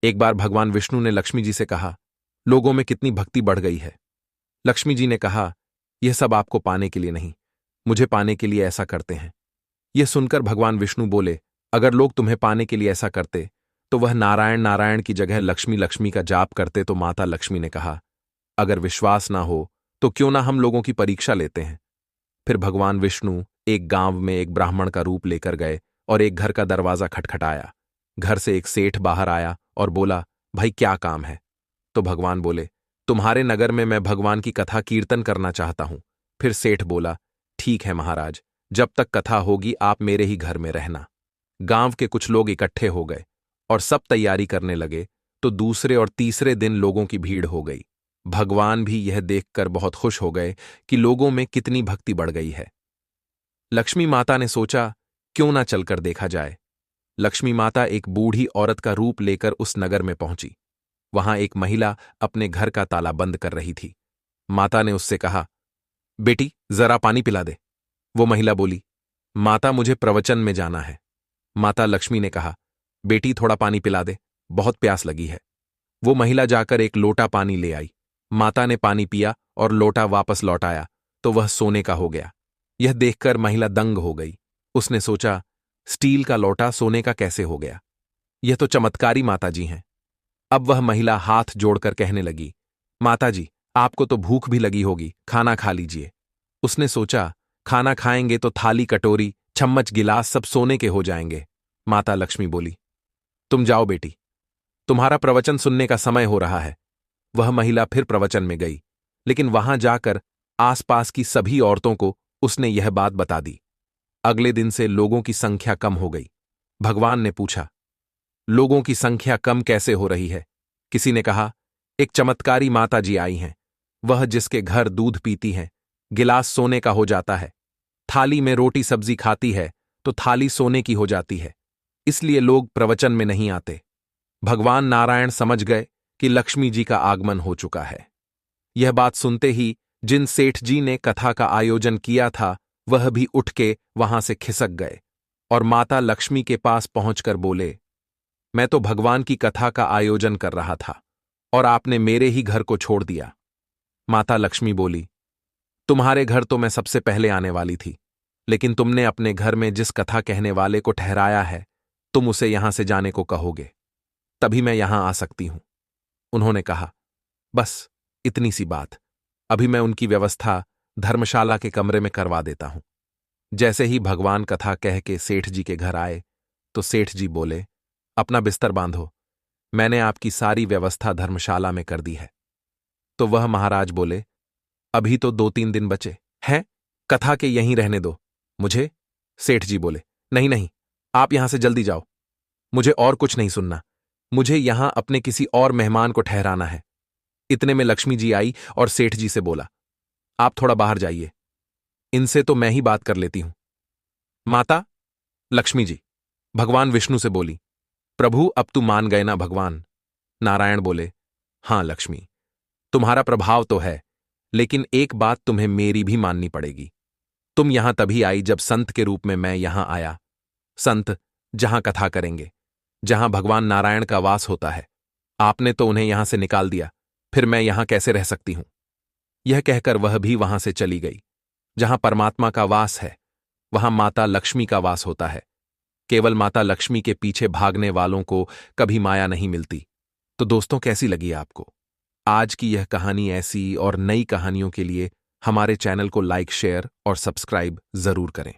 एक बार भगवान विष्णु ने लक्ष्मी जी से कहा, लोगों में कितनी भक्ति बढ़ गई है। लक्ष्मी जी ने कहा, यह सब आपको पाने के लिए नहीं, मुझे पाने के लिए ऐसा करते हैं। यह सुनकर भगवान विष्णु बोले, अगर लोग तुम्हें पाने के लिए ऐसा करते तो वह नारायण नारायण की जगह लक्ष्मी लक्ष्मी का जाप करते। तो माता लक्ष्मी ने कहा, अगर विश्वास ना हो तो क्यों ना हम लोगों की परीक्षा लेते हैं। फिर भगवान विष्णु एक गांव में एक ब्राह्मण का रूप लेकर गए और एक घर का दरवाजा खटखटाया। घर से एक सेठ बाहर आया और बोला, भाई क्या काम है। तो भगवान बोले, तुम्हारे नगर में मैं भगवान की कथा कीर्तन करना चाहता हूं। फिर सेठ बोला, ठीक है महाराज, जब तक कथा होगी आप मेरे ही घर में रहना। गांव के कुछ लोग इकट्ठे हो गए और सब तैयारी करने लगे। तो दूसरे और तीसरे दिन लोगों की भीड़ हो गई। भगवान भी यह देखकर बहुत खुश हो गए कि लोगों में कितनी भक्ति बढ़ गई है। लक्ष्मी माता ने सोचा, क्यों ना चलकर देखा जाए। लक्ष्मी माता एक बूढ़ी औरत का रूप लेकर उस नगर में पहुंची। वहां एक महिला अपने घर का ताला बंद कर रही थी। माता ने उससे कहा, बेटी जरा पानी पिला दे। वो महिला बोली, माता मुझे प्रवचन में जाना है। माता लक्ष्मी ने कहा, बेटी थोड़ा पानी पिला दे, बहुत प्यास लगी है। वो महिला जाकर एक लोटा पानी ले आई। माता ने पानी पिया और लोटा वापस लौटाया तो वह सोने का हो गया। यह देखकर महिला दंग हो गई। उसने सोचा, स्टील का लोटा सोने का कैसे हो गया। यह तो चमत्कारी माता जी हैं। अब वह महिला हाथ जोड़कर कहने लगी, माता जी आपको तो भूख भी लगी होगी, खाना खा लीजिए। उसने सोचा, खाना खाएंगे तो थाली कटोरी चम्मच गिलास सब सोने के हो जाएंगे। माता लक्ष्मी बोली, तुम जाओ बेटी, तुम्हारा प्रवचन सुनने का समय हो रहा है। वह महिला फिर प्रवचन में गई, लेकिन वहां जाकर आसपास की सभी औरतों को उसने यह बात बता दी। अगले दिन से लोगों की संख्या कम हो गई। भगवान ने पूछा, लोगों की संख्या कम कैसे हो रही है। किसी ने कहा, एक चमत्कारी माता जी आई हैं। वह जिसके घर दूध पीती हैं, गिलास सोने का हो जाता है। थाली में रोटी सब्जी खाती है तो थाली सोने की हो जाती है। इसलिए लोग प्रवचन में नहीं आते। भगवान नारायण समझ गए कि लक्ष्मी जी का आगमन हो चुका है। यह बात सुनते ही जिन सेठ जी ने कथा का आयोजन किया था वह भी उठ के वहां से खिसक गए और माता लक्ष्मी के पास पहुंचकर बोले, मैं तो भगवान की कथा का आयोजन कर रहा था और आपने मेरे ही घर को छोड़ दिया। माता लक्ष्मी बोली, तुम्हारे घर तो मैं सबसे पहले आने वाली थी, लेकिन तुमने अपने घर में जिस कथा कहने वाले को ठहराया है तुम उसे यहां से जाने को कहोगे, तभी मैं यहां आ सकती हूं। उन्होंने कहा, बस इतनी सी बात, अभी मैं उनकी व्यवस्था धर्मशाला के कमरे में करवा देता हूं। जैसे ही भगवान कथा कह के सेठ जी के घर आए तो सेठ जी बोले, अपना बिस्तर बांधो, मैंने आपकी सारी व्यवस्था धर्मशाला में कर दी है। तो वह महाराज बोले, अभी तो 2-3 दिन बचे हैं, कथा के यहीं रहने दो मुझे। सेठ जी बोले, नहीं नहीं, आप यहां से जल्दी जाओ, मुझे और कुछ नहीं सुनना, मुझे यहां अपने किसी और मेहमान को ठहराना है। इतने में लक्ष्मी जी आई और सेठ जी से बोला, आप थोड़ा बाहर जाइए, इनसे तो मैं ही बात कर लेती हूं। माता लक्ष्मी जी भगवान विष्णु से बोली, प्रभु अब तू मान गए ना। भगवान नारायण बोले, हां लक्ष्मी, तुम्हारा प्रभाव तो है, लेकिन एक बात तुम्हें मेरी भी माननी पड़ेगी। तुम यहां तभी आई जब संत के रूप में मैं यहां आया। संत जहां कथा करेंगे, जहां भगवान नारायण का वास होता है, आपने तो उन्हें यहां से निकाल दिया, फिर मैं यहां कैसे रह सकती हूं। यह कहकर वह भी वहां से चली गई। जहां परमात्मा का वास है वहां माता लक्ष्मी का वास होता है। केवल माता लक्ष्मी के पीछे भागने वालों को कभी माया नहीं मिलती। तो दोस्तों, कैसी लगी आपको आज की यह कहानी। ऐसी और नई कहानियों के लिए हमारे चैनल को लाइक, शेयर और सब्सक्राइब जरूर करें।